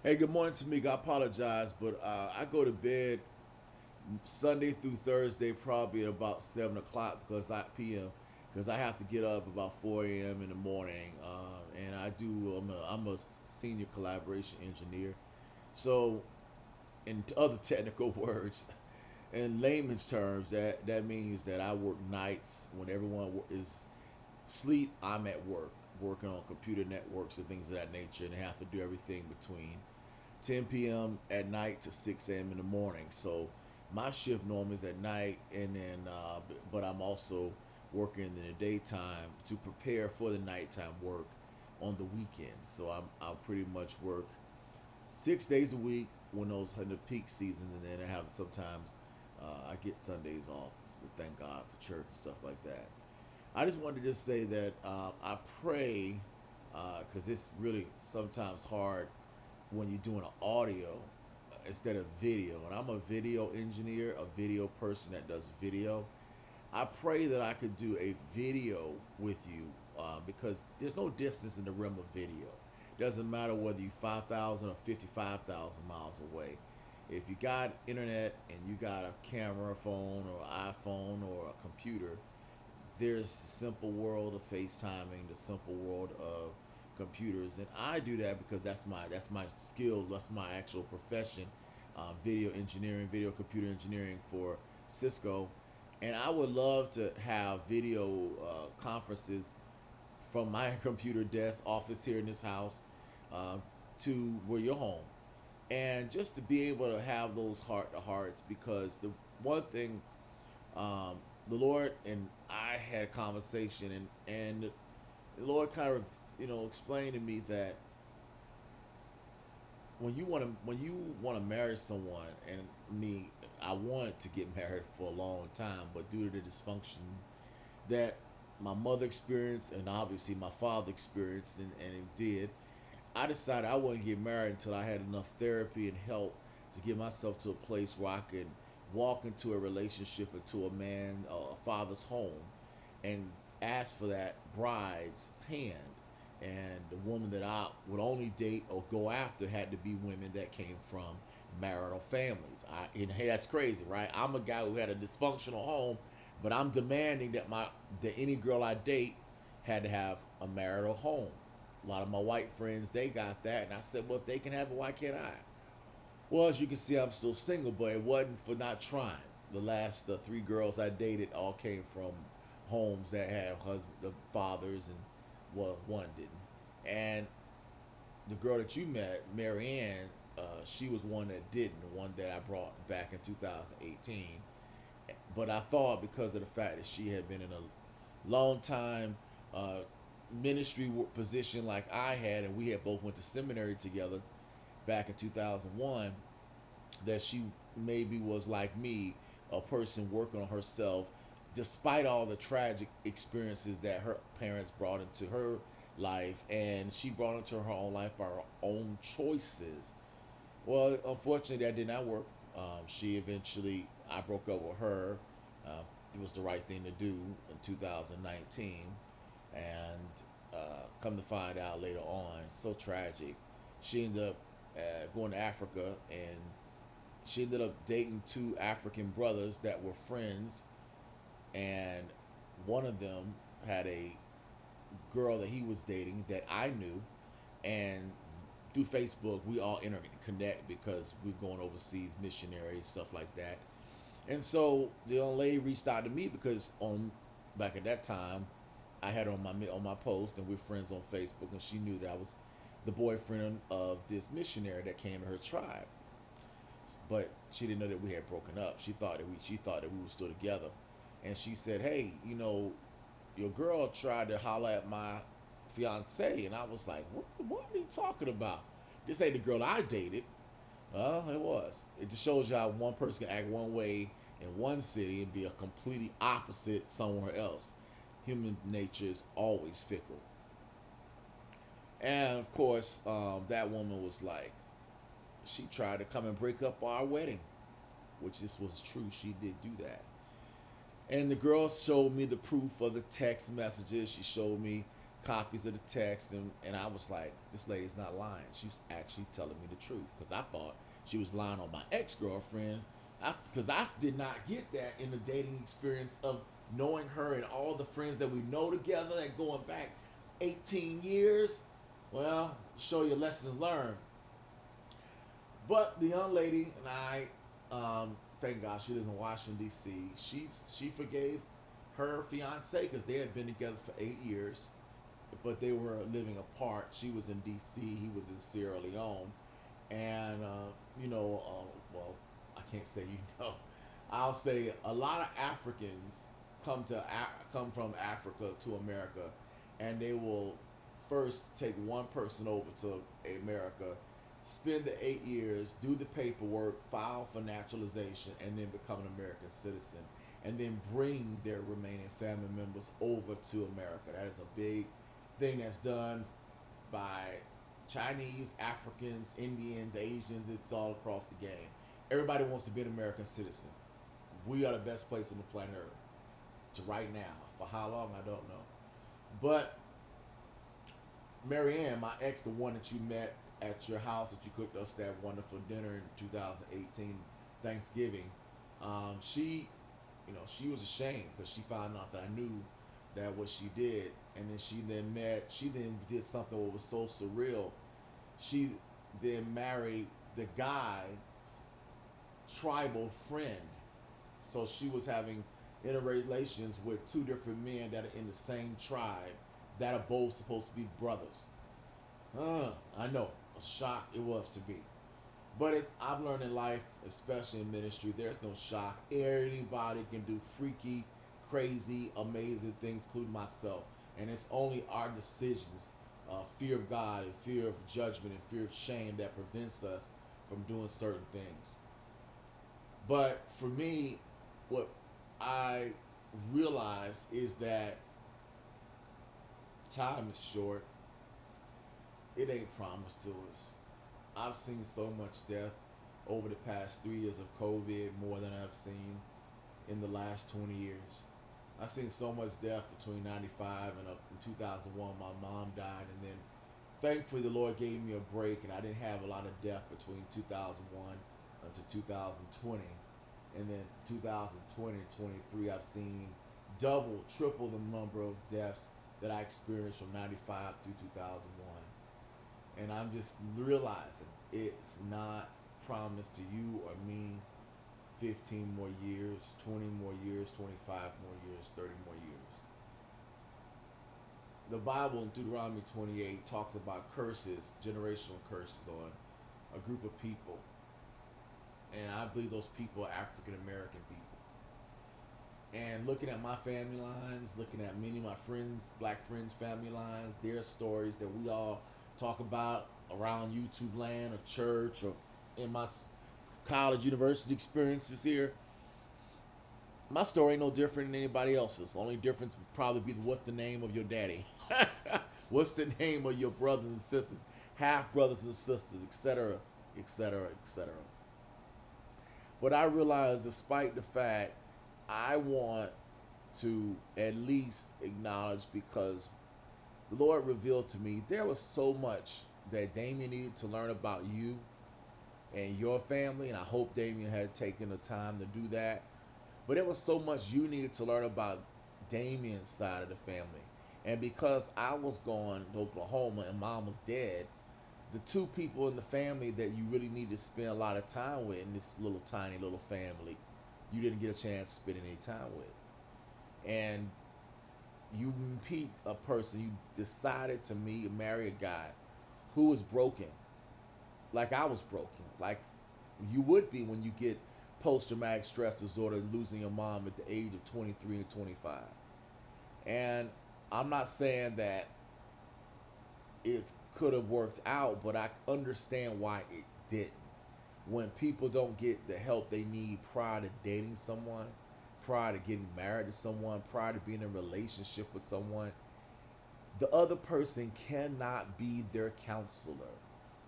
Hey, good morning, Tameka. I apologize, but I go to bed Sunday through Thursday probably at about 7 o'clock p.m. because I have to get up about 4 a.m. in the morning, and I'm a senior collaboration engineer. So, in other technical words, in layman's terms, that means that I work nights when everyone is sleep. I'm at work working on computer networks and things of that nature, and have to do everything between 10 p.m. at night to 6 a.m. in the morning. So my shift normally is at night, and then but I'm also working in the daytime to prepare for the nighttime work on the weekends. So I'll pretty much work 6 days a week when those in the peak season, and then I have sometimes I get Sundays off. Thank God for church and stuff like that. I just wanted to just say that I pray because it's really sometimes hard when you're doing an audio instead of video. And I'm a video engineer, a video person that does video. I pray that I could do a video with you because there's no distance in the realm of video. Doesn't matter whether you're 5,000 or 55,000 miles away. If you got internet and you got a camera phone or iPhone or a computer, there's the simple world of FaceTiming, the simple world of computers, and I do that because that's my skill, that's my actual profession, video engineering, video computer engineering for Cisco, and I would love to have video conferences from my computer desk office here in this house uh, to where you're home, and just to be able to have those heart to hearts because the one thing um, the Lord and I had a conversation, and the Lord kind of explained to me that when you want to marry someone, and me, I wanted to get married for a long time, but due to the dysfunction that my mother experienced and obviously my father experienced, and it did, I decided I wouldn't get married until I had enough therapy and help to get myself to a place where I could walk into a relationship, into a man, a father's home, and ask for that bride's hand. And the woman that I would only date or go after had to be women that came from marital families. And hey, that's crazy, right? I'm a guy who had a dysfunctional home, but I'm demanding that any girl I date had to have a marital home. A lot of my white friends, they got that, and I said, well, if they can have it, why can't I? Well, as you can see, I'm still single, but it wasn't for not trying. The last three girls I dated all came from homes that had the fathers, and well, one didn't. And the girl that you met, Marianne, she was one that didn't, the one that I brought back in 2018. But I thought because of the fact that she had been in a long time uh, ministry position like I had, and we had both went to seminary together back in 2001, that she maybe was like me, a person working on herself, despite all the tragic experiences that her parents brought into her life, and she brought into her own life by her own choices. Well, unfortunately, that did not work. She eventually, I broke up with her. It was the right thing to do in 2019, and come to find out later on, so tragic. She ended up going to Africa, and she ended up dating two African brothers that were friends, and one of them had a girl that he was dating that I knew, and through Facebook we all interconnect because we're going overseas missionary stuff like that. And so the young lady reached out to me because on back at that time I had her on my post, and we're friends on Facebook, and she knew that I was the boyfriend of this missionary that came to her tribe, but she didn't know that we had broken up. She thought that we were still together, and she said, "Hey, your girl tried to holler at my fiance," and I was like, "What are you talking about? This ain't the girl I dated." Well, it was. It just shows you how one person can act one way in one city and be a completely opposite somewhere else. Human nature is always fickle. And of course, that woman was like, she tried to come and break up our wedding, which this was true. She did do that. And the girl showed me the proof of the text messages. She showed me copies of the text, and I was like, this lady's not lying. She's actually telling me the truth, because I thought she was lying on my ex-girlfriend, because I did not get that in the dating experience of knowing her and all the friends that we know together and going back 18 years. Well, show your lessons learned. But the young lady and I, thank God she lives in Washington D.C. She forgave her fiance because they had been together for 8 years, but they were living apart. She was in D.C., he was in Sierra Leone, and well, I can't say I'll say a lot of Africans come from Africa to America, and they will first take one person over to America, spend the 8 years, do the paperwork, file for naturalization, and then become an American citizen, and then bring their remaining family members over to America. That is a big thing that's done by Chinese, Africans, Indians, Asians. It's all across the game. Everybody wants to be an American citizen. We are the best place on the planet Earth. To right now. For how long, I don't know. But Marianne, my ex, the one that you met at your house, that you cooked us that wonderful dinner in 2018 Thanksgiving, she was ashamed because she found out that I knew that what she did, and then she then did something that was so surreal. She then married the guy's tribal friend, so she was having interrelations with two different men that are in the same tribe that are both supposed to be brothers. I know, a shock it was to me. But I've learned in life, especially in ministry, there's no shock. Anybody can do freaky, crazy, amazing things, including myself. And it's only our decisions, fear of God and fear of judgment and fear of shame, that prevents us from doing certain things. But for me, what I realize is that time is short. It ain't promised to us. I've seen so much death over the past 3 years of COVID, more than I've seen in the last 20 years. I've seen so much death between 95 and up in 2001. My mom died, and then thankfully the Lord gave me a break, and I didn't have a lot of death between 2001 until 2020. And then 2020 and 23, I've seen double, triple the number of deaths that I experienced from 95 through 2001. And I'm just realizing it's not promised to you or me 15 more years, 20 more years, 25 more years, 30 more years. The Bible in Deuteronomy 28 talks about curses, generational curses on a group of people. And I believe those people are African American people. And looking at my family lines, looking at many of my friends, black friends' family lines, their stories that we all talk about around YouTube land or church or in my college, university experiences here, my story ain't no different than anybody else's. The only difference would probably be what's the name of your daddy, what's the name of your brothers and sisters, half brothers and sisters, etc., etc., etc. But I realize, despite the fact, I want to at least acknowledge, because the Lord revealed to me there was so much that Damien needed to learn about you and your family, and I hope Damien had taken the time to do that. But there was so much you needed to learn about Damien's side of the family. And because I was gone to Oklahoma and Mom was dead, the two people in the family that you really need to spend a lot of time with in this little tiny little family, you didn't get a chance to spend any time with. And you meet a person, you decided to meet and marry a guy who was broken, like I was broken, like you would be when you get post-traumatic stress disorder, losing your mom at the age of 23 and 25. And I'm not saying that it could have worked out, but I understand why it didn't. When people don't get the help they need prior to dating someone, prior to getting married to someone, prior to being in a relationship with someone, the other person cannot be their counselor.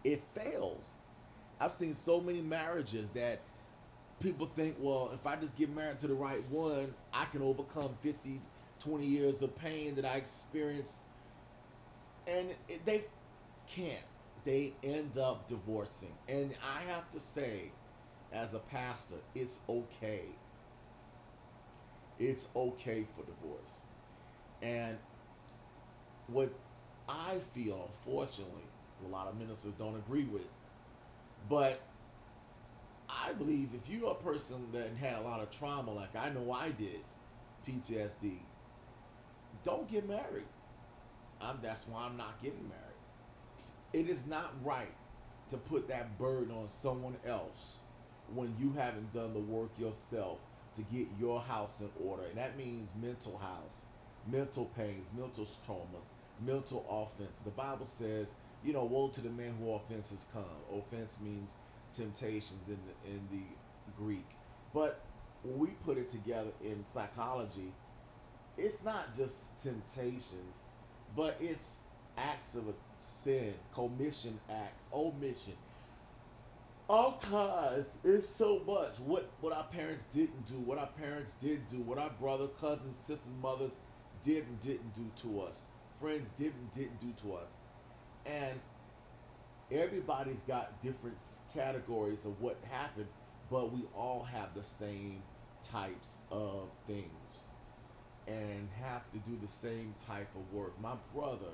It fails. I've seen so many marriages that people think, well, if I just get married to the right one, I can overcome 50, 20 years of pain that I experienced and they can't. They end up divorcing, and I have to say, as a pastor, it's okay. It's okay for divorce. And what I feel, unfortunately, a lot of ministers don't agree with, but I believe if you're a person that had a lot of trauma, like I know I did, PTSD, don't get married. That's why I'm not getting married. It is not right to put that burden on someone else when you haven't done the work yourself to get your house in order. And that means mental house, mental pains, mental traumas, mental offense. The Bible says, woe to the man who offenses come. Offense means temptations in the Greek. But when we put it together in psychology, it's not just temptations, but it's acts of a sin, commission acts, omission. All kinds. It's so much. What our parents didn't do, what our parents did do, what our brother, cousins, sisters, mothers didn't do to us. Friends didn't do to us. And everybody's got different categories of what happened, but we all have the same types of things and have to do the same type of work. My brother,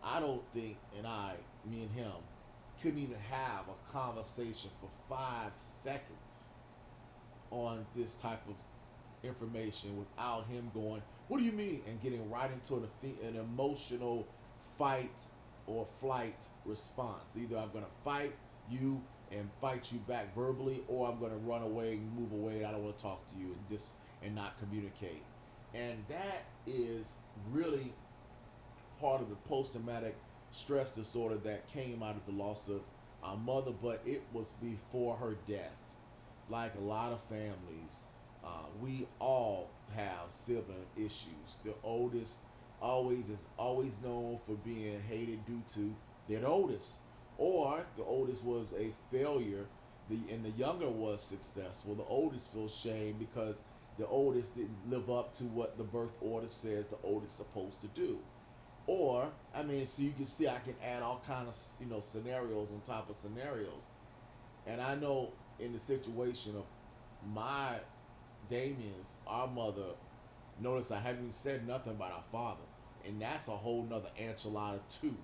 I don't think, me and him, couldn't even have a conversation for 5 seconds on this type of information without him going, "What do you mean?" and getting right into an emotional fight or flight response. Either I'm going to fight you and fight you back verbally, or I'm going to run away and move away. And I don't want to talk to you and not communicate. And that is really part of the post-traumatic stress disorder that came out of the loss of our mother, but it was before her death. Like a lot of families, we all have sibling issues. The oldest always known for being hated due to their oldest, or if the oldest was a failure, and the younger was successful. The oldest feels shame because the oldest didn't live up to what the birth order says the oldest supposed to do. Or, so you can see I can add all kind of scenarios on top of scenarios. And I know in the situation of my Damien's, our mother, notice I haven't even said nothing about our father. And that's a whole nother enchilada too,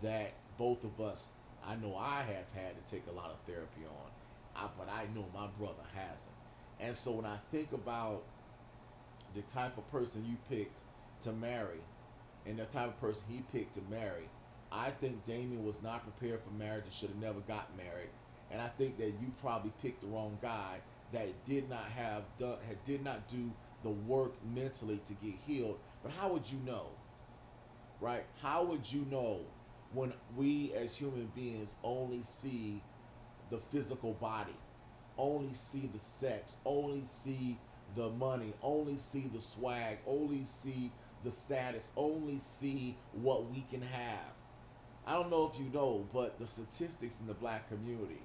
that both of us, I know I have had to take a lot of therapy on. But I know my brother hasn't. And so when I think about the type of person you picked to marry, and the type of person he picked to marry, I think Damien was not prepared for marriage and should have never got married. And I think that you probably picked the wrong guy that did not do the work mentally to get healed. But how would you know? Right? How would you know when we as human beings only see the physical body, only see the sex, only see the money, only see the swag, only see the status, only see what we can have? I don't know if you know, but the statistics in the black community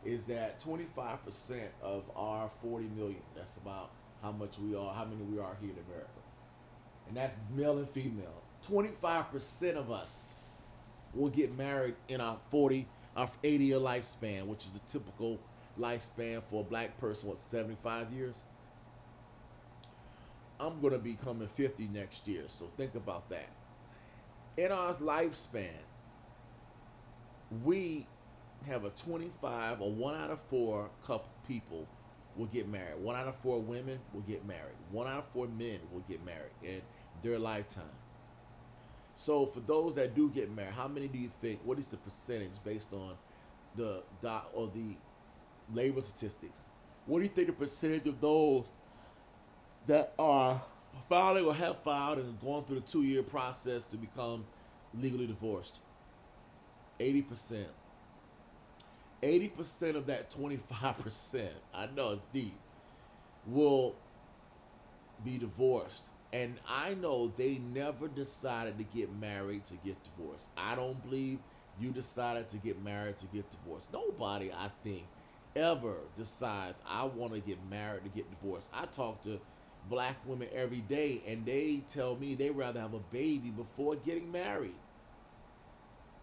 is that 25% of our 40 million, that's about how many we are here in America, and that's male and female. 25% of us will get married in our 80-year lifespan, which is the typical lifespan for a black person, 75 years? I'm going to be coming 50 next year, so think about that. In our lifespan, we have a 25 or 1 out of 4 couple people will get married. 1 out of 4 women will get married. 1 out of 4 men will get married in their lifetime. So for those that do get married, how many do you think, what is the percentage based on the labor statistics? What do you think the percentage of those that are filing or have filed and going through the 2-year process to become legally divorced? 80%. 80% of that 25%, I know it's deep, will be divorced. And I know they never decided to get married to get divorced. I don't believe you decided to get married to get divorced. Nobody, I think, ever decides I want to get married to get divorced. I talk to black women every day, and they tell me they rather have a baby before getting married.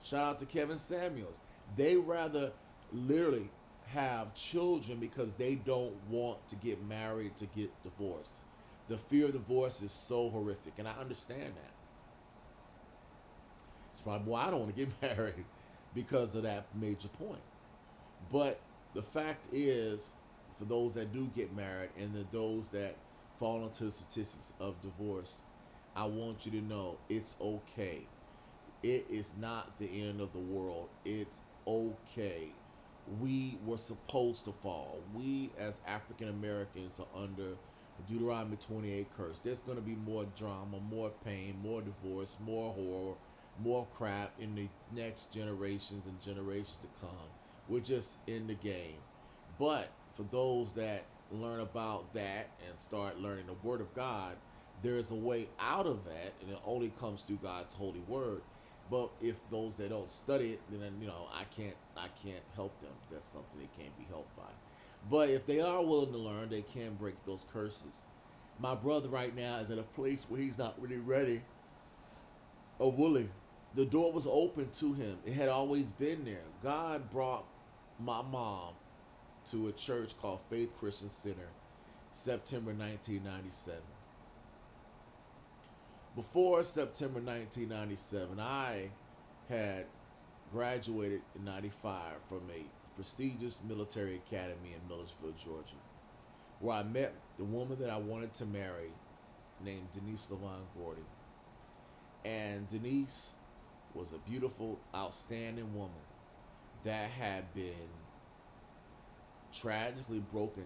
Shout out to Kevin Samuels. They rather literally have children because they don't want to get married to get divorced. The fear of divorce is so horrific, and I understand that. It's probably why I don't want to get married because of that major point. But the fact is, for those that do get married and those that fall into the statistics of divorce, I want you to know it's okay. It is not the end of the world. It's okay. We were supposed to fall. We, as African Americans, are under Deuteronomy 28 curse. There's going to be more drama, more pain, more divorce, more horror, more crap in the next generations and generations to come. We're just in the game. But for those that learn about that and start learning the Word of God, there is a way out of that, and it only comes through God's holy Word. But if those that don't study it, then I can't help them. That's something they can't be helped by. But if they are willing to learn, they can break those curses. My brother right now is at a place where he's not really ready or willing. The door was open to him. It had always been there. God brought my mom to a church called Faith Christian Center, September 1997. Before September 1997, I had graduated in 95 from a prestigious military academy in Millersville, Georgia, where I met the woman that I wanted to marry, named Denise LaVon Gordy. And Denise was a beautiful, outstanding woman that had been tragically broken.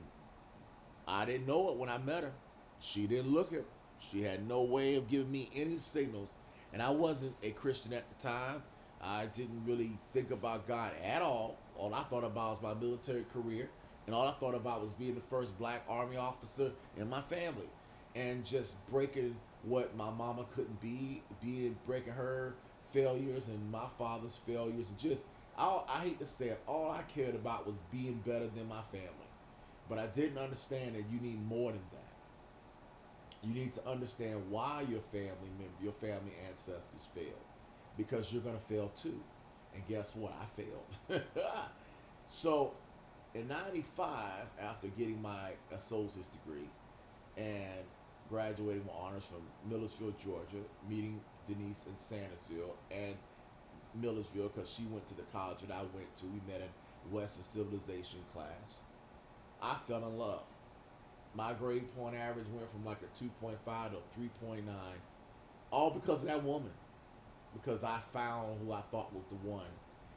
I didn't know it when I met her. She didn't look it. She had no way of giving me any signals. And I wasn't a Christian at the time. I didn't really think about God at all. All I thought about was my military career. And all I thought about was being the first black Army officer in my family. And just breaking what my mama couldn't be, breaking her failures and my father's failures. And just, I hate to say it, all I cared about was being better than my family. But I didn't understand that you need more than that. You need to understand why your family ancestors failed, because you're gonna fail too. And guess what? I failed. So, in '95, after getting my associate's degree and graduating with honors from Millersville, Georgia, meeting Denise in Sandersville and Millersville because she went to the college that I went to. We met in Western Civilization class. I fell in love. My grade point average went from like a 2.5 to a 3.9, all because of that woman. Because I found who I thought was the one.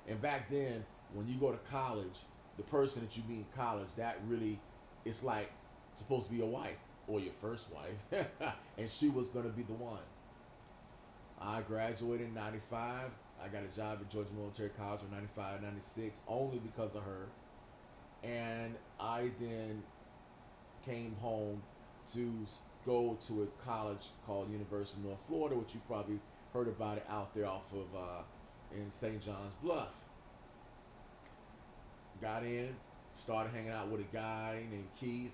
And back then, when you go to college, the person that you meet in college, that really, it's like supposed to be your wife or your first wife. And she was going to be the one. I graduated in 95. I got a job at Georgia Military College in 95, 96, only because of her. And I then came home to go to a college called University of North Florida, which you probably heard about it out there off of in St. John's Bluff. Got in, started hanging out with a guy named Keith,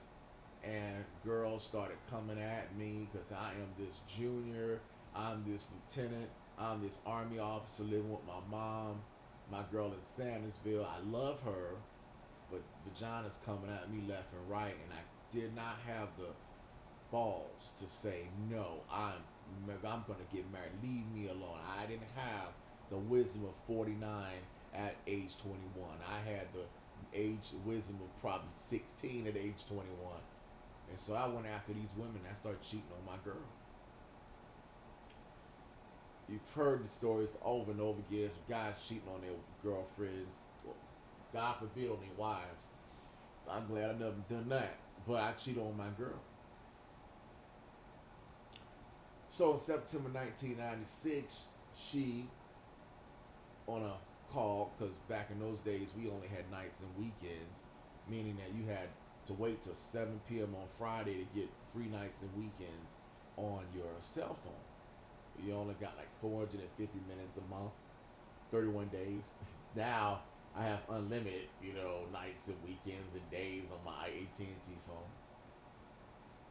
and girls started coming at me because I am this junior, I'm this lieutenant, I'm this Army officer living with my mom, my girl in Sandersville. I love her, but vagina's coming at me left and right, and I did not have the balls to say no. I'm gonna get married. Leave me alone. I didn't have the wisdom of 49 at age 21. I had the wisdom of probably 16 at age 21, and so I went after these women. And I started cheating on my girl. You've heard the stories over and over again. Guys cheating on their girlfriends. Well, God forbid, on their wives. I'm glad I never done that. But I cheated on my girl. So in September 1996, she, on a call, because back in those days we only had nights and weekends, meaning that you had to wait till 7 p.m. on Friday to get free nights and weekends on your cell phone. You only got like 450 minutes a month, 31 days. Now I have unlimited, nights and weekends and days on my AT&T phone.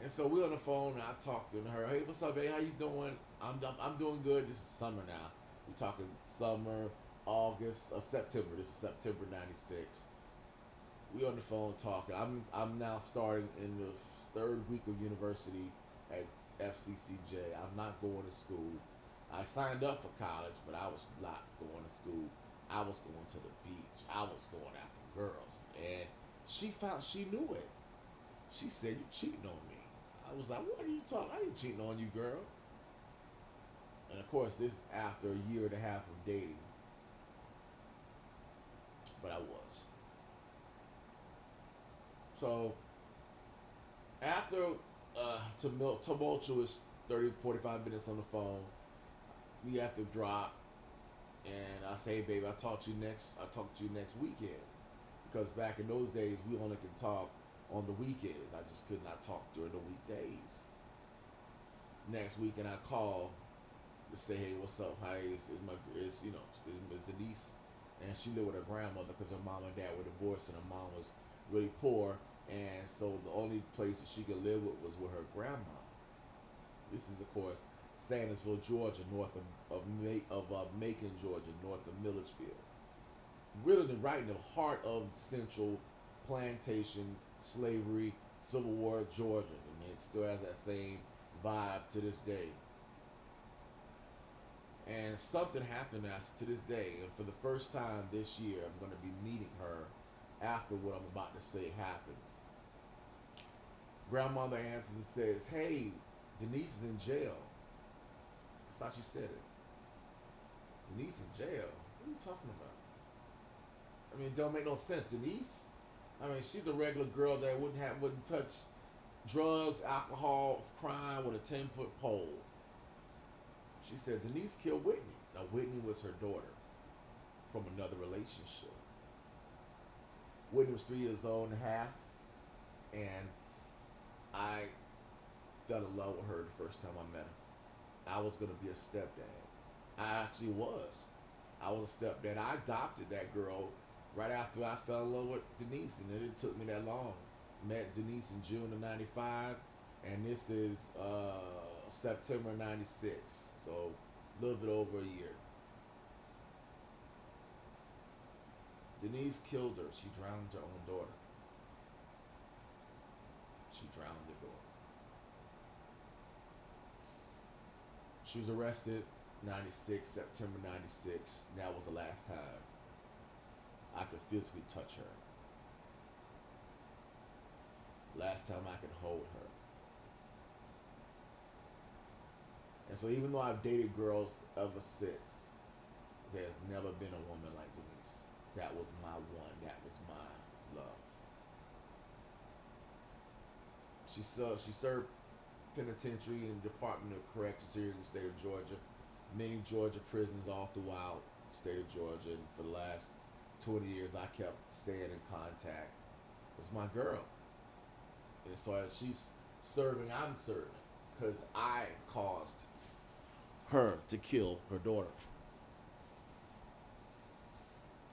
And so we're on the phone and I'm talking to her. Hey, what's up, babe? How you doing? I'm doing good. This is summer now. We're talking summer, August of September. This is September '96. We on the phone talking. I'm now starting in the third week of university at FCCJ. I'm not going to school. I signed up for college, but I was not going to school. I was going to the beach. I was going after girls, and she knew it. She said, "You cheating on me." I was like, "What are you talking? I ain't cheating on you, girl." And of course, this is after a year and a half of dating, but I was. So after tumultuous 30, 45 minutes on the phone, we have to drop, and I say, "Baby, I'll talk to you next weekend," because back in those days, we only could talk on the weekends. I just could not talk during the weekdays. Next week, and I call to say, "Hey, what's up? Hi, is Denise," and she lived with her grandmother because her mom and dad were divorced, and her mom was really poor, and so the only place that she could live with her grandma. This is, of course, Sandersville, Georgia, north of Macon, Georgia, north of Milledgeville. Really, right in the heart of central plantation, slavery, Civil War, Georgia. I mean, it still has that same vibe to this day. And something happened as to this day, and for the first time this year, I'm going to be meeting her after what I'm about to say happened. Grandmother answers and says, "Hey, Denise is in jail." That's how she said it. Denise in jail? What are you talking about? I mean, it don't make no sense. Denise? I mean, she's a regular girl that wouldn't touch drugs, alcohol, crime with a 10-foot pole. She said Denise killed Whitney. Now Whitney was her daughter from another relationship. Whitney was 3 years old and a half, and I fell in love with her the first time I met her. I was gonna be a stepdad. I actually was. I was a stepdad. I adopted that girl right after I fell in love with Denise, and it didn't took me that long. Met Denise in June of '95, and this is September '96, so a little bit over a year. Denise killed her. She drowned her own daughter. She drowned her daughter. She was arrested '96, September '96. That was the last time I could physically touch her. Last time I could hold her. And so even though I've dated girls ever since, there's never been a woman like Denise. That was my one. That was my love. She served penitentiary and Department of Corrections here in the state of Georgia, many Georgia prisons all throughout the state of Georgia. And for the last 20 years, I kept staying in contact. It's my girl. And so as she's serving, I'm serving because I caused her to kill her daughter.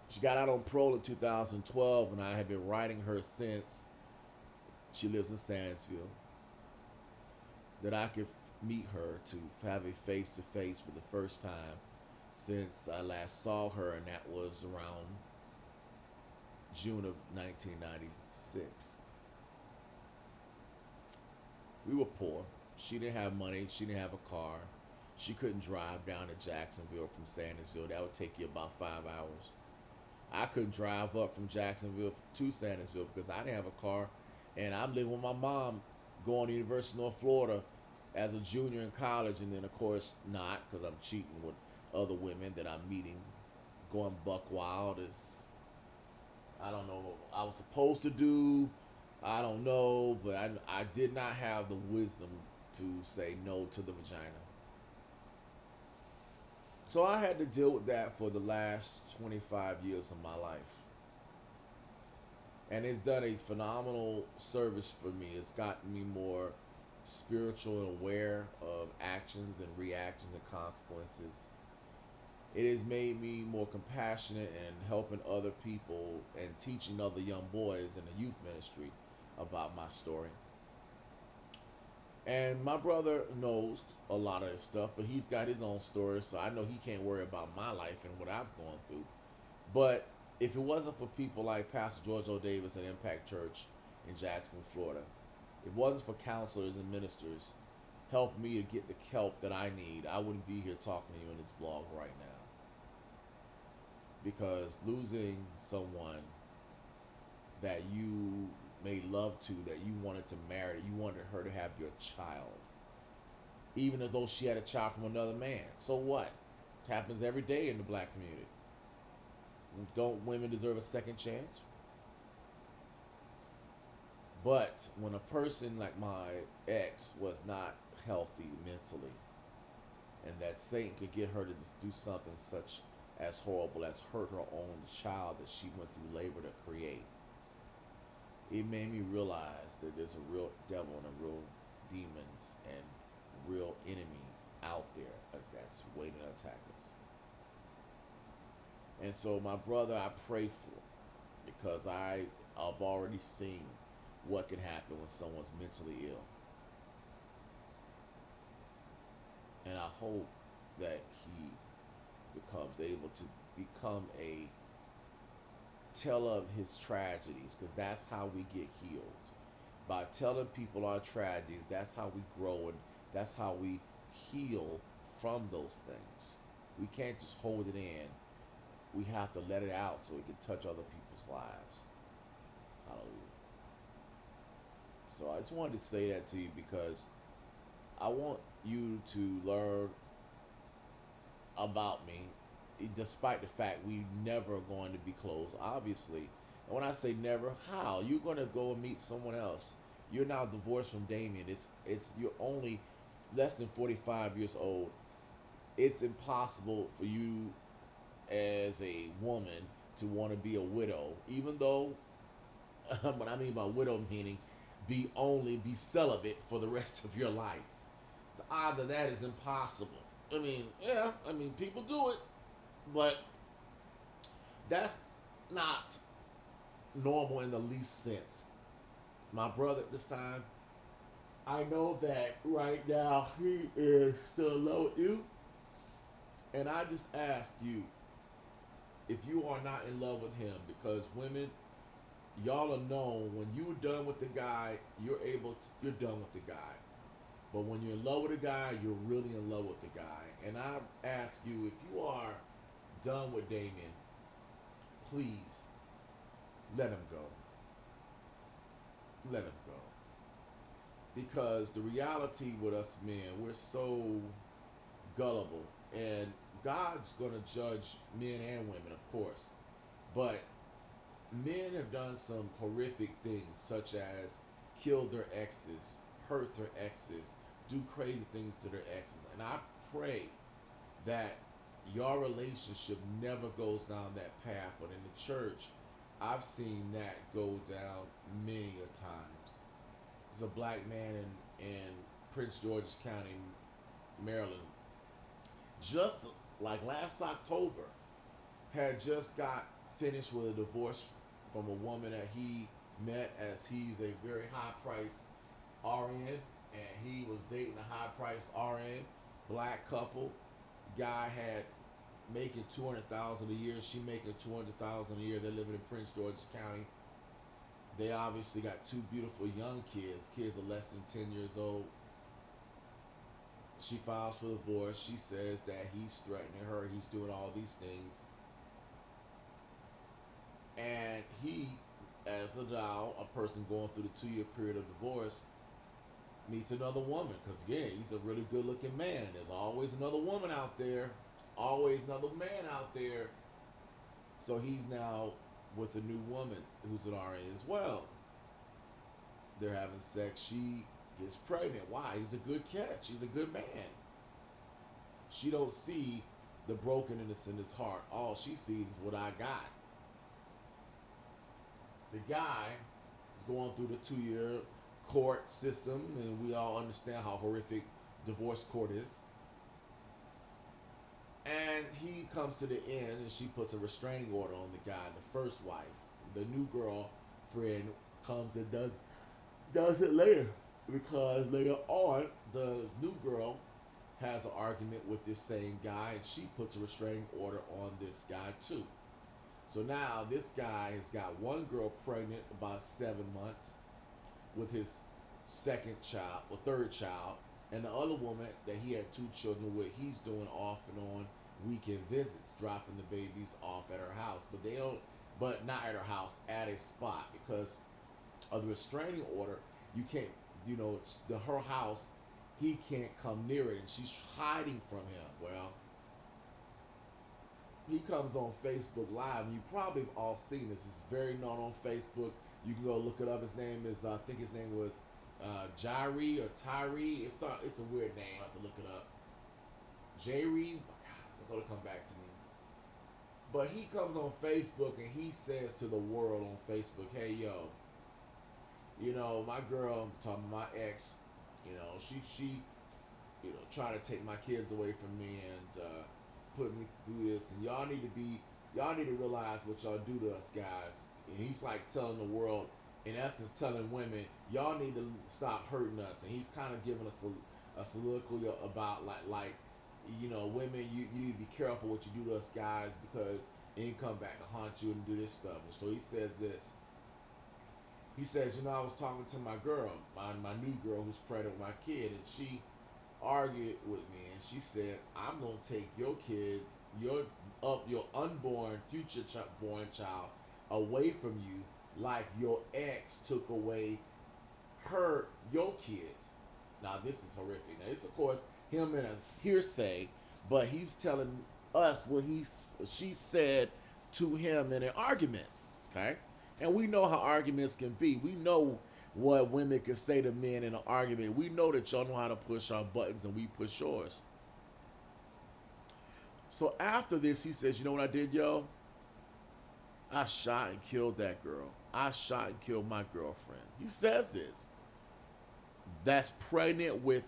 She got out on parole in 2012, and I have been writing her since. She lives in Sandersville. That I could meet her to have a face to face for the first time since I last saw her, and that was around June of 1996. We were poor. She didn't have money. She didn't have a car. She couldn't drive down to Jacksonville from Sandersville. That would take you about 5 hours. I couldn't drive up from Jacksonville to Sandersville because I didn't have a car, and I'm living with my mom, going to University of North Florida as a junior in college, and then of course not because I'm cheating with other women that I'm meeting, going buck wild is I don't know what I was supposed to do. I don't know, but I did not have the wisdom to say no to the vagina. So I had to deal with that for the last 25 years of my life. And it's done a phenomenal service for me. It's gotten me more spiritual and aware of actions and reactions and consequences. It has made me more compassionate and helping other people and teaching other young boys in the youth ministry about my story. And my brother knows a lot of this stuff, but he's got his own story, so I know he can't worry about my life and what I've gone through. But if it wasn't for people like Pastor George O. Davis at Impact Church in Jacksonville, Florida, if it wasn't for counselors and ministers help me to get the help that I need, I wouldn't be here talking to you in this blog right now. Because losing someone that you made love to, that you wanted to marry, that you wanted her to have your child, even though she had a child from another man. So what? It happens every day in the black community. Don't women deserve a second chance? But when a person like my ex was not healthy mentally, and that Satan could get her to just do something such as horrible as hurt her own child that she went through labor to create, it made me realize that there's a real devil and a real demons and real enemy out there that's waiting to attack us. And so my brother, I pray for, because I've already seen what can happen when someone's mentally ill. And I hope that he becomes able to become a tell of his tragedies, because that's how we get healed. By telling people our tragedies, that's how we grow, and that's how we heal from those things. We can't just hold it in. We have to let it out so it can touch other people's lives. Hallelujah. So I just wanted to say that to you, because I want you to learn about me, despite the fact we never going to be close, obviously. And when I say never, how? You're going to go and meet someone else. You're now divorced from Damien. It's you're only less than 45 years old. It's impossible for you as a woman to want to be a widow, even though what I mean by widow meaning be celibate for the rest of your life. The odds of that is impossible. People do it, but that's not normal in the least sense. My brother at this time, I know that right now he is still in love with you, and I just ask you if you are not in love with him, because women, y'all are known when you're done with the guy, you're done with the guy. But when you're in love with a guy, you're really in love with the guy. And I ask you, if you are done with Damien, please let him go. Let him go. Because the reality with us men, we're so gullible. And God's going to judge men and women, of course. But men have done some horrific things, such as kill their exes, hurt their exes, do crazy things to their exes. And I pray that your relationship never goes down that path. But in the church, I've seen that go down many a times. There's a black man in Prince George's County, Maryland, just like last October, had just got finished with a divorce from a woman that he met, as he's a very high-priced RN, and he was dating a high-priced RN, black couple. Guy had making $200,000 a year. She making $200,000 a year. They're living in Prince George's County. They obviously got two beautiful young kids. Kids are less than 10 years old. She files for divorce. She says that he's threatening her. He's doing all these things. And he, as a person going through the 2-year period of divorce, meets another woman. Because again, he's a really good looking man. There's always another woman out there. There's always another man out there. So he's now with a new woman who's an RN as well. They're having sex. She gets pregnant. Why? He's a good catch. He's a good man. She don't see the brokenness in his heart. All she sees is what I got. The guy is going through the 2-year court system, and we all understand how horrific divorce court is. And he comes to the end, and she puts a restraining order on the guy, the first wife. The new girlfriend comes and does it later. because later on, the new girl has an argument with this same guy, and she puts a restraining order on this guy too. So now this guy has got one girl pregnant about 7 months with his second child or third child, and the other woman that he had two children with, he's doing off and on weekend visits, dropping the babies off at her house, but they don't, but not at her house, at a spot because of the restraining order. You can't, it's her house. He can't come near it, and she's hiding from him. Well, he comes on Facebook Live, and you probably have all seen this. It's very known on Facebook. You can go look it up. His name is, I think his name was Jairi or Tyree. It's a weird name. I have to look it up. Jairi. It's gonna come back to me. But he comes on Facebook and he says to the world on Facebook, "Hey, yo, my girl, I'm talking about my ex, she trying to take my kids away from me and put me through this, and y'all need to realize what y'all do to us guys." And he's like telling the world, in essence, telling women, y'all need to stop hurting us. And he's kind of giving us a soliloquy about women, you need to be careful what you do to us guys because it can come back to haunt you and do this stuff. And so he says this. He says, I was talking to my girl, my new girl who's pregnant with my kid, and she argued with me, and she said, "I'm gonna take your kids, your unborn future born child, away from you, like your ex took away your kids." Now this is horrific. Now this, of course, him in a hearsay, but he's telling us what she said to him in an argument. Okay. And we know how arguments can be. We know what women can say to men in an argument. We know that y'all know how to push our buttons and we push yours. So after this, he says, "You know what I did, yo? I shot and killed that girl. I shot and killed my girlfriend." He says this. That's pregnant with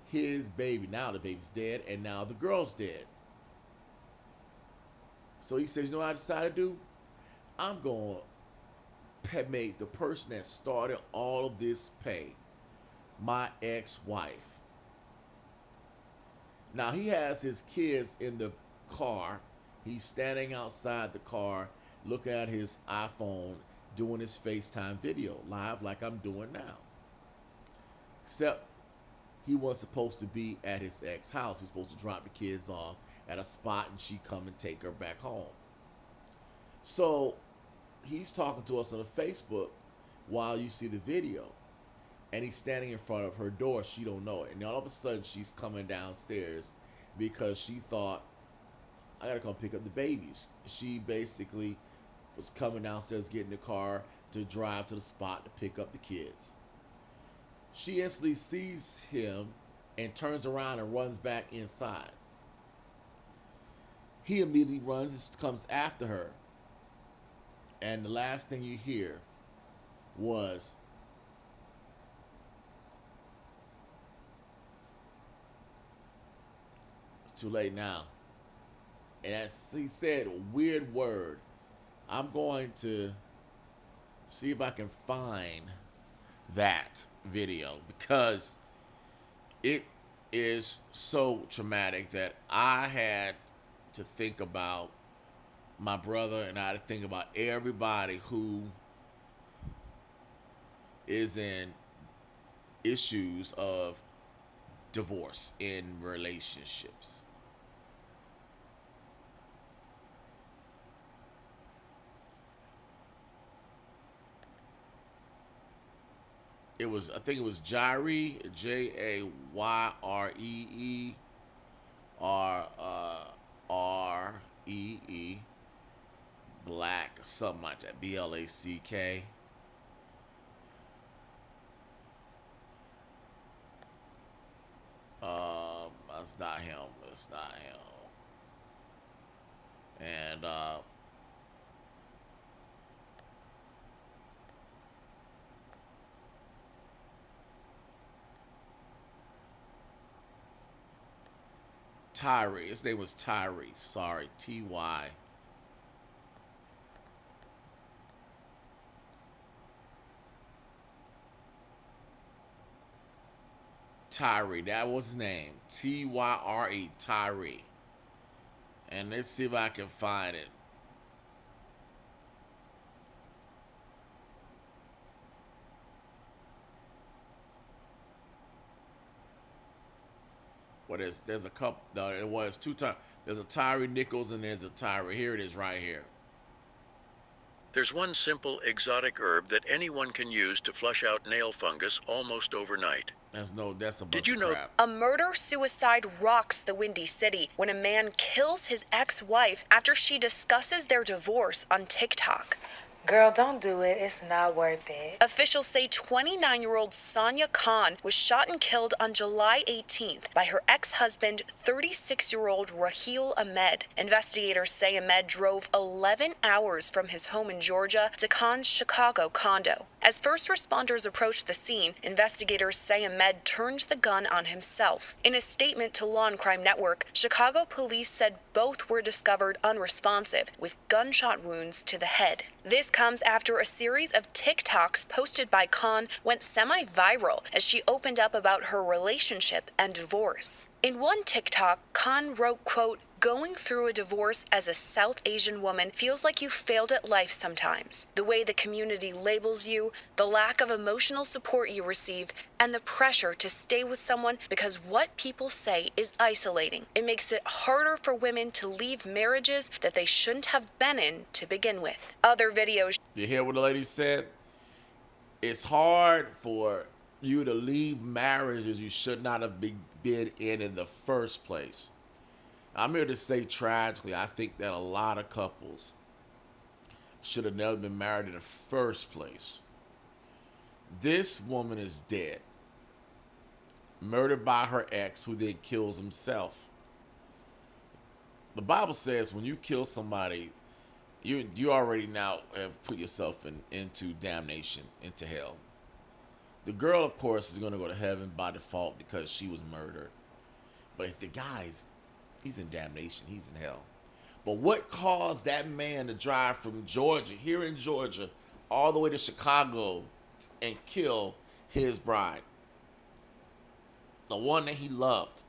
his baby. Now the baby's dead and now the girl's dead. So he says, "You know what I decided to do? I'm going to make the person that started all of this pay, my ex-wife." Now he has his kids in the car. He's standing outside the car looking at his iPhone doing his FaceTime video live like I'm doing now. Except he was supposed to be at his ex house. He's supposed to drop the kids off at a spot and she come and take her back home. So he's talking to us on the Facebook while you see the video, and he's standing in front of her door. She don't know it, and all of a sudden she's coming downstairs because she thought, "I gotta come pick up the babies." She basically was coming downstairs, getting the car to drive to the spot to pick up the kids. She instantly sees him and turns around and runs back inside. He immediately runs and comes after her. And the last thing you hear was, "It's too late now." And as he said a weird word. I'm going to see if I can find that video because it is so traumatic that I had to think about my brother, and I had to think about everybody who is in issues of divorce in relationships. I think it was Jairee, Jayree, Rree, Black, something like that, Black. That's not him. It's not him. And Tyree. His name was Tyree. Sorry, Ty. Tyree. That was his name. Tyre. Tyree. And let's see if I can find it. Well, there's a couple. No, it was two times. There's a Tyree Nichols and there's a Tyree. Here it is, right here. There's one simple exotic herb that anyone can use to flush out nail fungus almost overnight. That's a bunch Did you of know crap. A murder-suicide rocks the Windy City when a man kills his ex-wife after she discusses their divorce on TikTok. Girl, don't do it. It's not worth it. Officials say 29-year-old Sonia Khan was shot and killed on July 18th by her ex-husband, 36-year-old Raheel Ahmed. Investigators say Ahmed drove 11 hours from his home in Georgia to Khan's Chicago condo. As first responders approached the scene, investigators say Ahmed turned the gun on himself. In a statement to Law and Crime Network, Chicago police said both were discovered unresponsive, with gunshot wounds to the head. This comes after a series of TikToks posted by Khan went semi-viral as she opened up about her relationship and divorce. In one TikTok, Khan wrote, quote, "Going through a divorce as a South Asian woman feels like you failed at life sometimes. The way the community labels you, the lack of emotional support you receive, and the pressure to stay with someone because what people say is isolating. It makes it harder for women to leave marriages that they shouldn't have been in to begin with." Other videos. You hear what the lady said? It's hard for you to leave marriages you should not have been in the first place. I'm here to say tragically, I think that a lot of couples should have never been married in the first place. This woman is dead, murdered by her ex, who then kills himself. The Bible says when you kill somebody, you already now have put yourself into damnation, into hell. The girl, of course, is going to go to heaven by default because she was murdered. But the guy's, he's in damnation. He's in hell. But what caused that man to drive from Georgia, here in Georgia, all the way to Chicago and kill his bride? The one that he loved.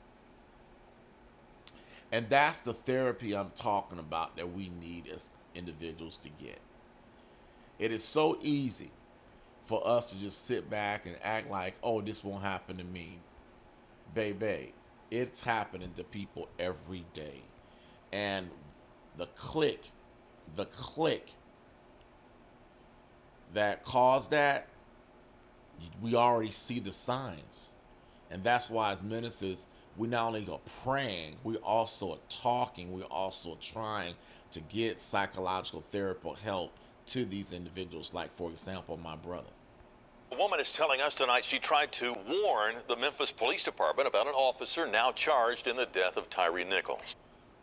And that's the therapy I'm talking about that we need as individuals to get. It is so easy for us to just sit back and act like, oh, this won't happen to me. Baby, it's happening to people every day. And the click that caused that, we already see the signs. And that's why as ministers, we not only are praying, we also are talking, we're also trying to get psychological therapy help to these individuals, like, for example, my brother. A woman is telling us tonight she tried to warn the Memphis Police Department about an officer now charged in the death of Tyree Nichols.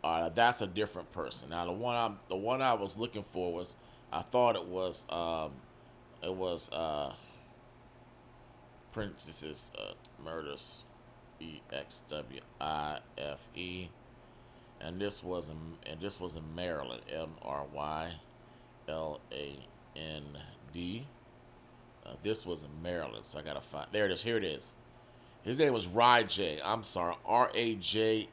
That's a different person. Now, the one I was looking for was, I thought it was Princess's Murders, EXWIFE, and this was in Maryland, MRYLAND. This was in Maryland, so I gotta find. There it is. Here it is. His name was Rajaie. I'm sorry, Rajaie.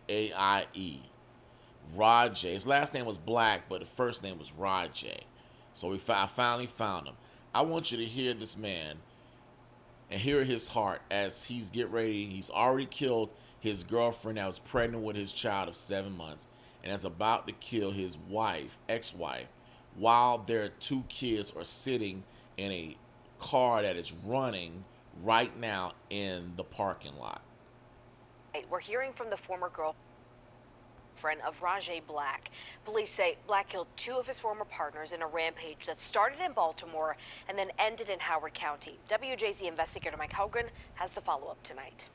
Rajaie. His last name was Black, but the first name was Rajaie. So I finally found him. I want you to hear this man and hear his heart as he's getting ready. He's already killed his girlfriend that was pregnant with his child of 7 months, and is about to kill his ex-wife, while their two kids are sitting in a car that is running right now in the parking lot. We're hearing from the former girlfriend of Rajaie Black. Police say Black killed two of his former partners in a rampage that started in Baltimore and then ended in Howard County. WJZ investigator Mike Hogan has the follow-up tonight.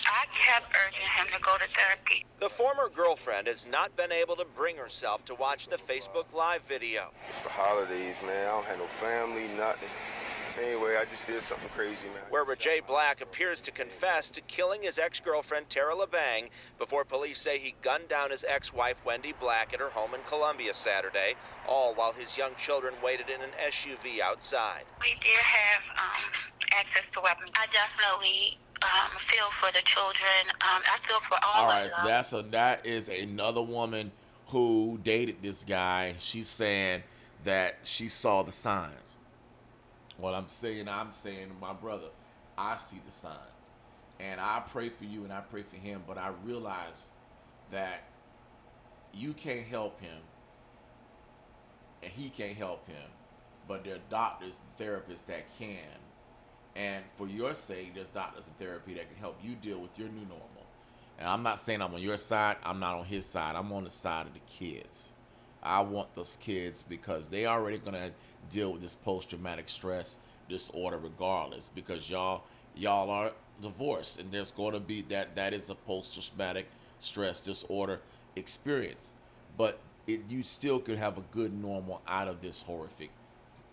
I kept urging him to go to therapy. The former girlfriend has not been able to bring herself to watch the Facebook Live video. It's the holidays, man. I don't have no family, nothing. Anyway, I just did something crazy, man. Where Rajaie Black appears to confess to killing his ex-girlfriend Tara LeBang before police say he gunned down his ex-wife Wendy Black at her home in Columbia Saturday, all while his young children waited in an SUV outside. We did have access to weapons. I definitely feel for the children. I feel for all All of right, so them. that is another woman who dated this guy. She's saying that she saw the signs. What I'm saying to my brother, I see the signs. And I pray for you and I pray for him, but I realize that you can't help him and he can't help him. But there are doctors and therapists that can. And for your sake, there's doctors and therapy that can help you deal with your new normal. And I'm not saying I'm on your side, I'm not on his side. I'm on the side of the kids. I want those kids because they already gonna deal with this post traumatic stress disorder regardless because y'all are divorced and there's gonna be that is a post traumatic stress disorder experience. But you still could have a good normal out of this horrific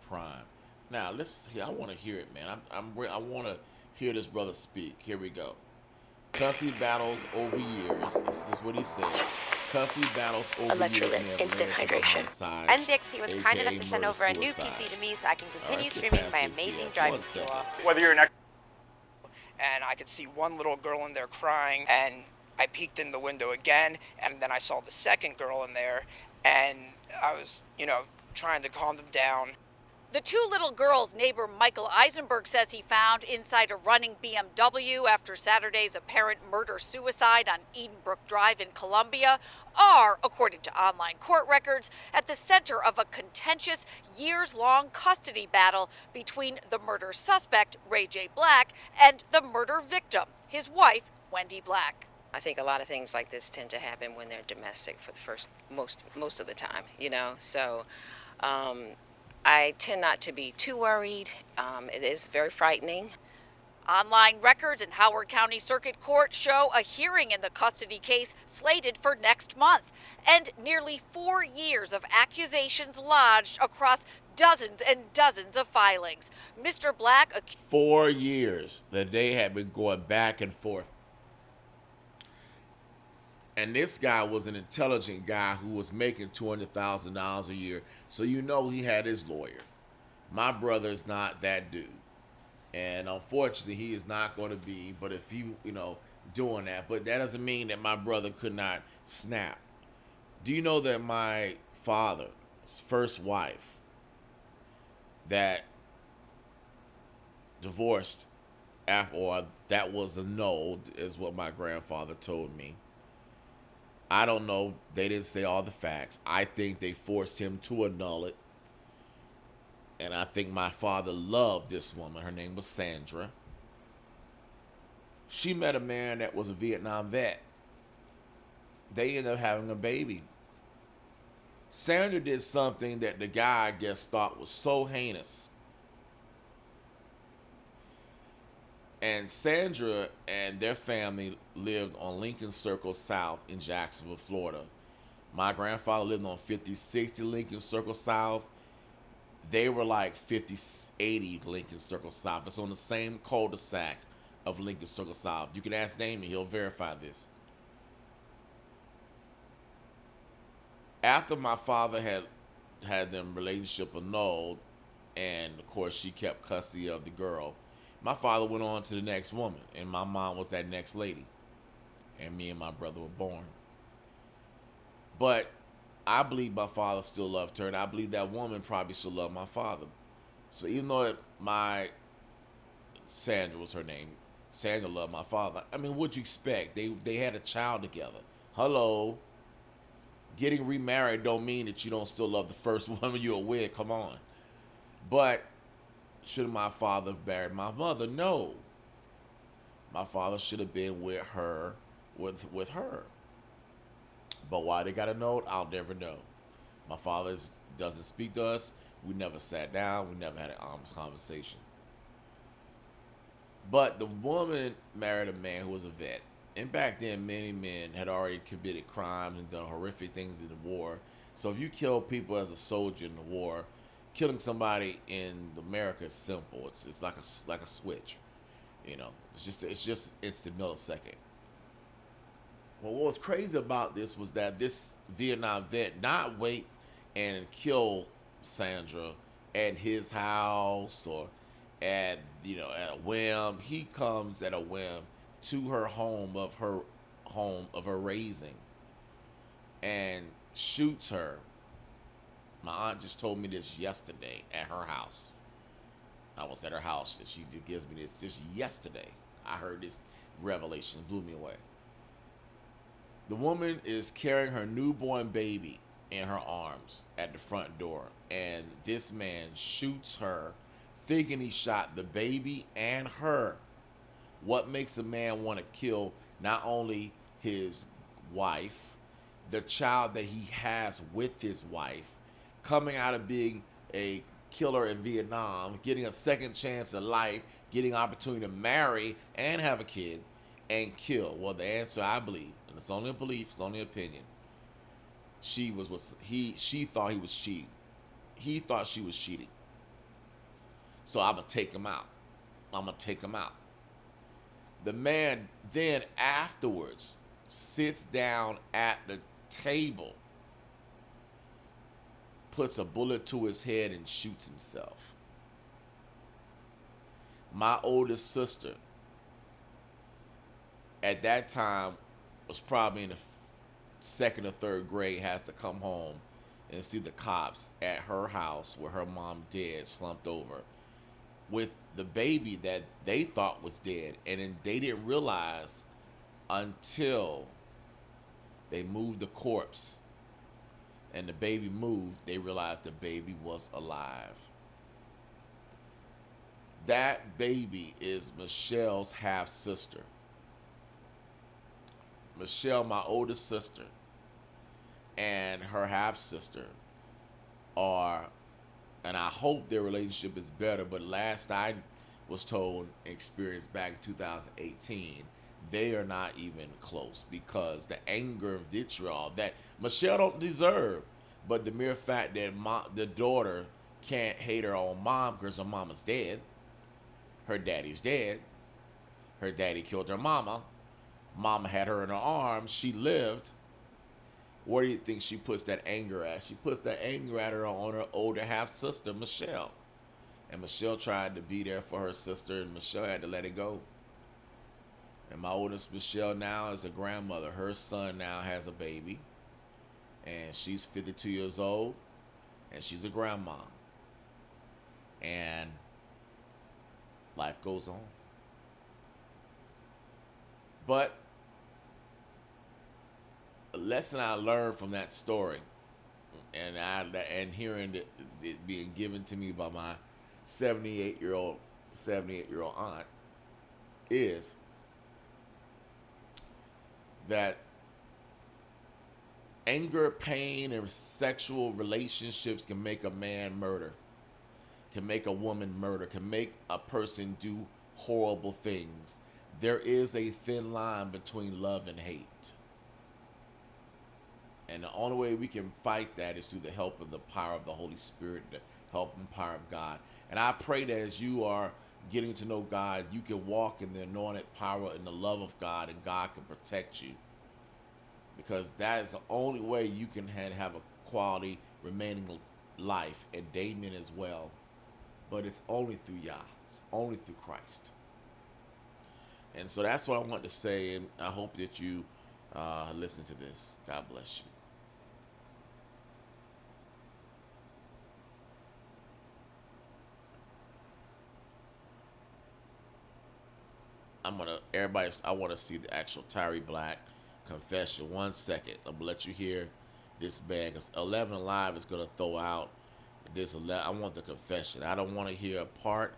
crime. Now let's see. I want to hear it, man. I want to hear this brother speak. Here we go. Custody battles over years. This is what he said. Custody battles over years. Electrolyte instant hydration. NZXT was kind enough to send over a new PC to me so I can continue streaming my amazing driving skill. Whether you're an and I could see one little girl in there crying, and I peeked in the window again, and then I saw the second girl in there, and I was, trying to calm them down. The two little girls neighbor Michael Eisenberg says he found inside a running BMW after Saturday's apparent murder-suicide on Edenbrook Drive in Columbia are, according to online court records, at the center of a contentious, years-long custody battle between the murder suspect, Ray J. Black, and the murder victim, his wife, Wendy Black. I think a lot of things like this tend to happen when they're domestic for the most of the time, So I tend not to be too worried. It is very frightening. Online records in Howard County Circuit Court show a hearing in the custody case slated for next month, and nearly 4 years of accusations lodged across dozens and dozens of filings. Mr. Black... 4 years that they had been going back and forth. And this guy was an intelligent guy who was making $200,000 a year. So he had his lawyer. My brother is not that dude. And unfortunately, he is not going to be. But if doing that. But that doesn't mean that my brother could not snap. Do you know that my father's first wife that divorced or that was a no, is what my grandfather told me. I don't know. They didn't say all the facts. I think they forced him to annul it. And I think my father loved this woman. Her name was Sandra. She met a man that was a Vietnam vet. They ended up having a baby. Sandra did something that the guy, I guess, thought was so heinous. And Sandra and their family lived on Lincoln Circle South in Jacksonville, Florida. My grandfather lived on 5060 Lincoln Circle South. They were like 5080 Lincoln Circle South. It's on the same cul-de-sac of Lincoln Circle South. You can ask Damien, he'll verify this. After my father had them relationship annulled, and of course she kept custody of the girl, my father went on to the next woman, and my mom was that next lady. And me and my brother were born. But I believe my father still loved her, and I believe that woman probably still loved my father. So even though Sandra was her name, Sandra loved my father. I mean, what'd you expect? They had a child together. Hello. Getting remarried don't mean that you don't still love the first woman you were with. Come on. But should my father have married my mother? No. My father should have been with her, with her. But why they got a note, I'll never know. My father doesn't speak to us. We never sat down. We never had an honest conversation. But the woman married a man who was a vet. And back then, many men had already committed crimes and done horrific things in the war. So if you kill people as a soldier in the war, killing somebody in America is simple. It's like a switch, It's just instant millisecond. Well, what was crazy about this was that this Vietnam vet not wait and kill Sandra at his house or at at a whim. He comes at a whim to her home of her raising and shoots her. My aunt just told me this yesterday at her house. I was at her house and she just gives me this just yesterday. I heard this revelation, blew me away. The woman is carrying her newborn baby in her arms at the front door, and this man shoots her, thinking he shot the baby and her. What makes a man want to kill not only his wife, the child that he has with his wife, coming out of being a killer in Vietnam, getting a second chance at life, getting opportunity to marry and have a kid, and kill? Well, the answer, I believe, and it's only a belief, it's only an opinion. She thought he was cheating. He thought she was cheating. So I'm gonna take him out. The man then afterwards sits down at the table, puts a bullet to his head, and shoots himself. My oldest sister at that time was probably in the second or third grade, has to come home and see the cops at her house where her mom dead, slumped over, with the baby that they thought was dead. And then they didn't realize until they moved the corpse and the baby moved, they realized the baby was alive. That baby is Michelle's half sister. Michelle, my oldest sister, and her half sister are, and I hope their relationship is better, but last I was told, experienced back in 2018, they are not even close, because the anger and vitriol that Michelle don't deserve, but the mere fact that the daughter can't hate her own mom because her mama's dead, her daddy's dead, her daddy killed her mama, mama had her in her arms, she lived. Where do you think she puts that anger at? She puts that anger at her on her older half sister, Michelle. And Michelle tried to be there for her sister, and Michelle had to let it go. And my oldest Michelle now is a grandmother. Her son now has a baby, and she's 52 years old, and she's a grandma. And life goes on. But a lesson I learned from that story, and hearing it being given to me by my 78-year-old aunt, is that anger, pain, and sexual relationships can make a man murder, can make a woman murder, can make a person do horrible things. There is a thin line between love and hate. And the only way we can fight that is through the help of the power of the Holy Spirit, the help and power of God. And I pray that as you are getting to know God, you can walk in the anointed power and the love of God, and God can protect you. Because that is the only way you can have a quality remaining life, and Damien as well. But it's only through Yah. It's only through Christ. And so that's what I want to say, and I hope that you listen to this. God bless you. I want to see the actual Tyree Black confession. 1 second. I'm going to let you hear this man, because 11 Alive is going to throw out this. I want the confession. I don't want to hear a part.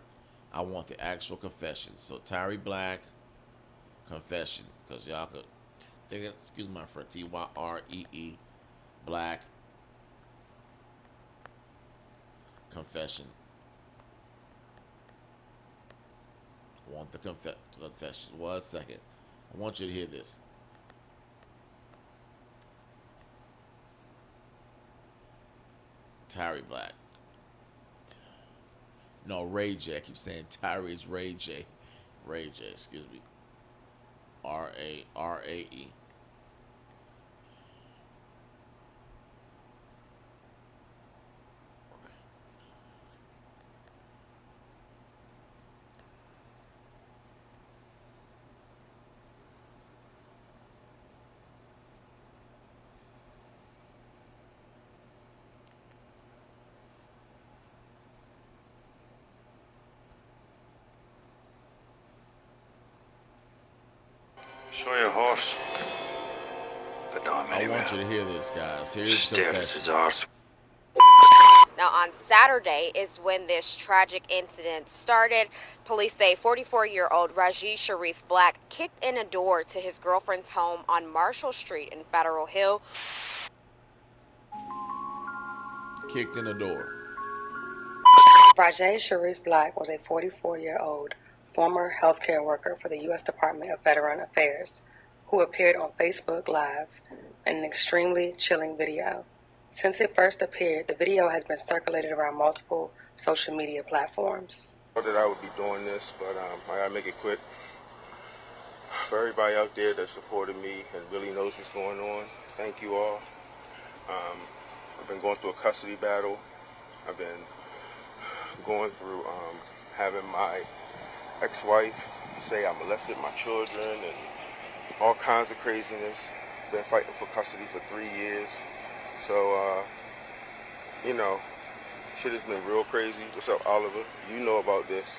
I want the actual confession. So Tyree Black confession, because y'all could think, excuse my friend, Tyree Black confession. I want the confession. 1 second. I want you to hear this. Tyree Black. No, Ray J. I keep saying Tyree is Ray J. Ray J, excuse me. R-A-E. Show your horse. But no, I'm I anywhere. want you to hear this, guys. Here's Stare at confession. his arse. Now, on Saturday is when this tragic incident started. Police say 44-year-old Raji Sharif Black kicked in a door to his girlfriend's home on Marshall Street in Federal Hill. Kicked in the door. Rajay Sharif Black was a 44-year-old former healthcare worker for the U.S. Department of Veteran Affairs who appeared on Facebook Live in an extremely chilling video. Since it first appeared, the video has been circulated around multiple social media platforms. I thought that I would be doing this, but I gotta make it quick. For everybody out there that supported me and really knows what's going on, thank you all. I've been going through a custody battle. I've been going through having my ex-wife say I molested my children and all kinds of craziness. Been fighting for custody for 3 years. So, shit has been real crazy. What's up, Oliver? You know about this.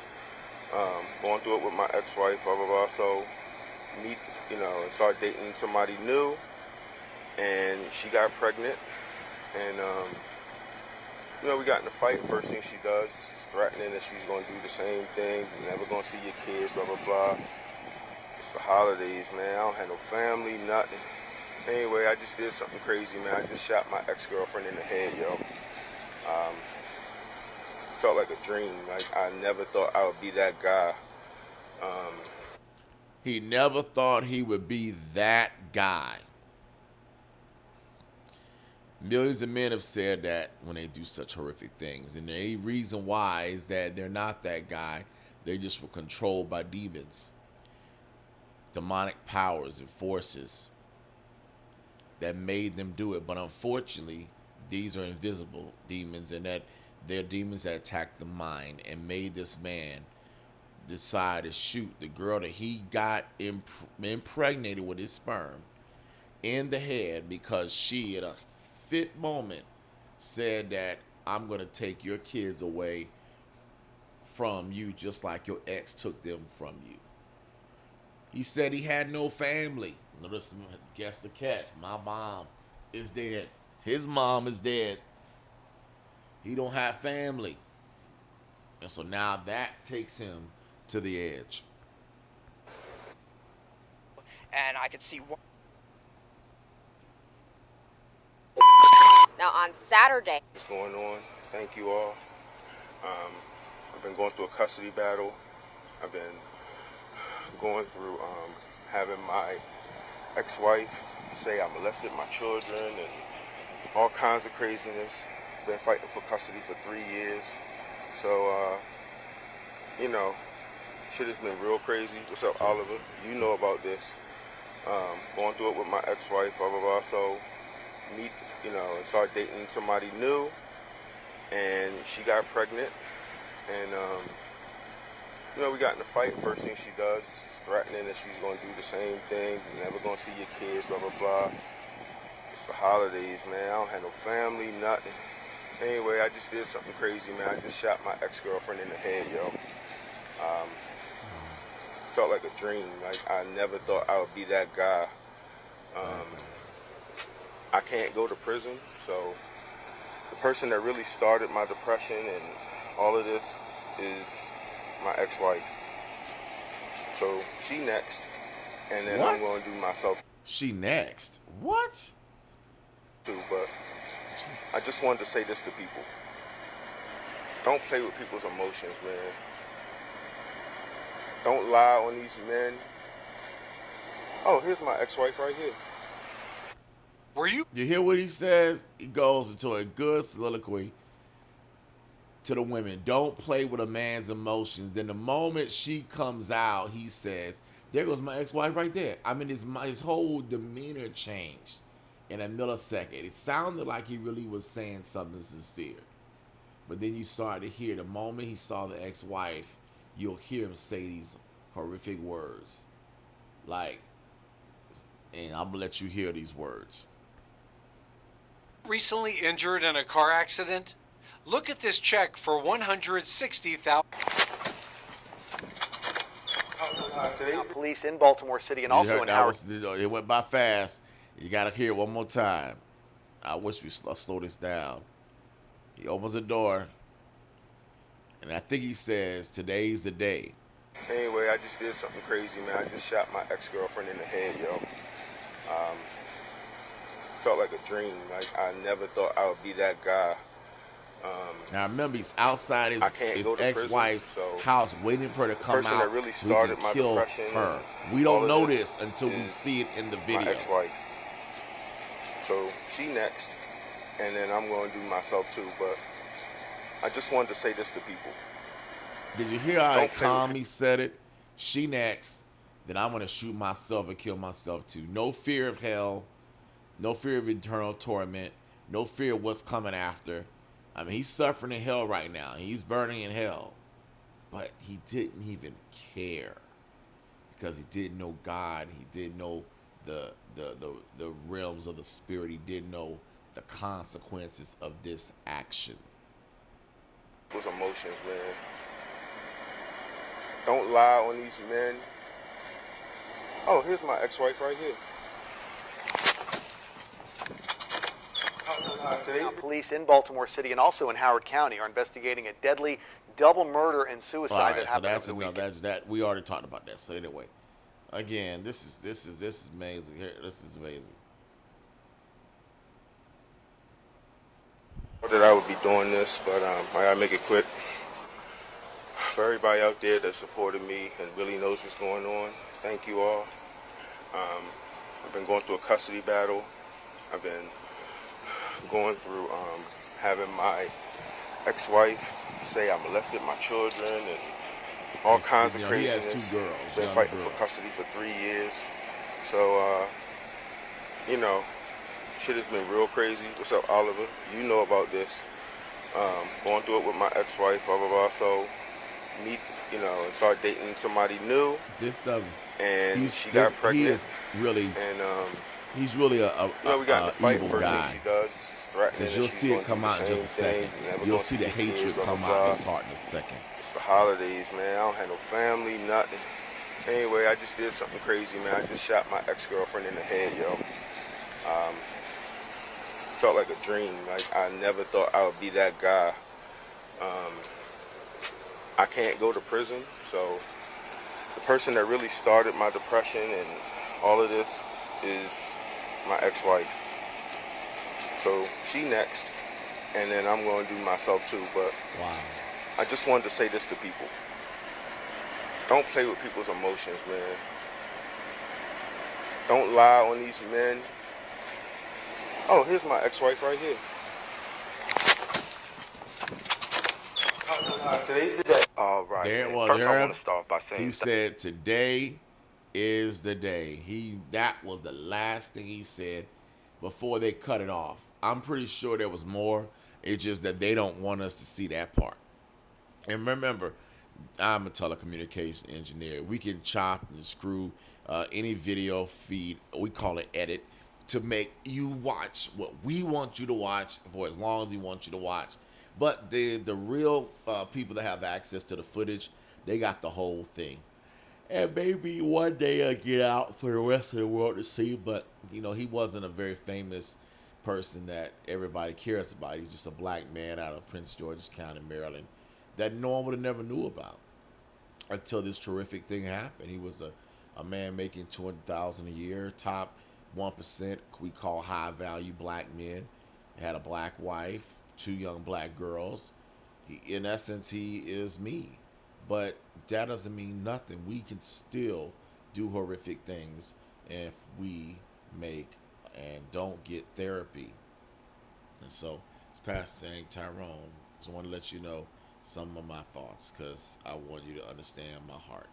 Going through it with my ex-wife, blah, blah, blah. So, and start dating somebody new. And she got pregnant. And, we got in a fight. First thing she does is threatening that she's going to do the same thing. You're never going to see your kids, blah, blah, blah. It's the holidays, man. I don't have no family, nothing. Anyway, I just did something crazy, man. I just shot my ex-girlfriend in the head, yo. Felt like a dream. Like, I never thought I would be that guy. He never thought he would be that guy. Millions of men have said that when they do such horrific things. And the reason why is that they're not that guy. They just were controlled by demons. Demonic powers and forces that made them do it. But unfortunately, these are invisible demons, and that they're demons that attack the mind and made this man decide to shoot the girl that he got impregnated with his sperm in the head because she, at a fit moment, said that I'm going to take your kids away from you just like your ex took them from you. He said he had no family. Notice, guess the catch. My mom is dead. His mom is dead. He don't have family. And so now that takes him to the edge. And I could see one. Now, on Saturday, What's going on? Thank you all. I've been going through a custody battle. I've been going through having my ex-wife say I molested my children and all kinds of craziness. Been fighting for custody for 3 years. So, shit has been real crazy. What's up, Oliver? You know about this. Going through it with my ex-wife, blah, blah, blah. So, and start dating somebody new. And she got pregnant. And, we got in a fight. First thing she does is threatening that she's going to do the same thing. You're never going to see your kids, blah, blah, blah. It's the holidays, man. I don't have no family, nothing. Anyway, I just did something crazy, man. I just shot my ex-girlfriend in the head, yo. Felt like a dream. Like, I never thought I would be that guy. I can't go to prison, so the person that really started my depression and all of this is my ex-wife. So she next, and then What? I'm going to do myself She next. What? too. But I just wanted to say this to people. Don't play with people's emotions, man. Don't lie on these men. Oh, here's my ex-wife right here. You hear what he says? He goes into a good soliloquy to the women. Don't play with a man's emotions. Then the moment she comes out, he says, there goes my ex-wife right there. I mean, his whole demeanor changed in a millisecond. It sounded like he really was saying something sincere. But then you start to hear the moment he saw the ex-wife, you'll hear him say these horrific words. And I'm going to let you hear these words. Recently injured in a car accident? Look at this check for $160,000. Police in Baltimore City and also in that Howard. was it went by fast. You gotta hear it one more time. I wish we slow this down. He opens the door, and I think he says, "Today's the day." Anyway, I just did something crazy, man. I just shot my ex-girlfriend in the head, yo. Felt like a dream. Like, I never thought I would be that guy. Now remember, he's outside I can't his go to prison, ex-wife's so house waiting for her to the come person out that really so he can started my kill depression her. and We all don't of know this this until we is see it in the my video. ex-wife. So she next, and then I'm going to do myself too. But I just wanted to say this to people. Did you hear how Don't play with calm he said it? She next, then I'm gonna shoot myself and kill myself too. No fear of hell, no fear of eternal torment, no fear of what's coming after. I mean, he's suffering in hell right now. He's burning in hell. But he didn't even care because he didn't know God. He didn't know the realms of the spirit. He didn't know the consequences of this action. Those emotions, man. Don't lie on these men. Oh, here's my ex-wife right here. Police in Baltimore City and also in Howard County are investigating a deadly double murder and suicide All right, that so happened that's over the enough. weekend. That's that. We already talked about that. So anyway, again, this is amazing. Here, this is amazing. That I would be doing this, but I gotta make it quick. For everybody out there that supported me and really knows what's going on, thank you all. I've been going through a custody battle. I've been going through having my ex-wife say I molested my children and all kinds of He craziness. has two girls. Been young fighting girls. for custody for 3 years. So, you know, shit has been real crazy. What's up, Oliver? You know about this. Going through it with my ex-wife, blah, blah, blah. So, and start dating somebody new. This stuff And she got pregnant. He is really, and he's really we got in a fight. evil First guy. thing she does is threatening. Because you'll she's see gonna it come do the out in just a same second. thing, never You'll gonna see the their kids, hatred blah, blah, come out in blah. his heart in a second. It's the holidays, man. I don't have no family, nothing. Anyway, I just did something crazy, man. I just shot my ex-girlfriend in the head, yo. Felt like a dream. Like, I never thought I would be that guy. I can't go to prison, so the person that really started my depression and all of this is my ex-wife. So she next, and then I'm going to do myself too. But wow. I just wanted to say this to people. Don't play with people's emotions, man. Don't lie on these men. Oh, here's my ex-wife right here. Today's the day. All right. There it was. First, I There want to start by saying he said, "Today is the day." That was the last thing he said before they cut it off. I'm pretty sure there was more. It's just that they don't want us to see that part. And remember, I'm a telecommunication engineer. We can chop and screw any video feed. We call it edit to make you watch what we want you to watch for as long as we want you to watch. But the real people that have access to the footage, they got the whole thing. And maybe one day I'll get out for the rest of the world to see. But, he wasn't a very famous person that everybody cares about. He's just a black man out of Prince George's County, Maryland, that no one would have never knew about until this terrific thing happened. He was a man making $200,000 a year, top 1%, we call high-value black men. He had a black wife, 2 young black girls. In essence, he is me. But that doesn't mean nothing. We can still do horrific things if we make and don't get therapy. And so, it's Pastor Hank Tyrone. Just want to let you know some of my thoughts because I want you to understand my heart.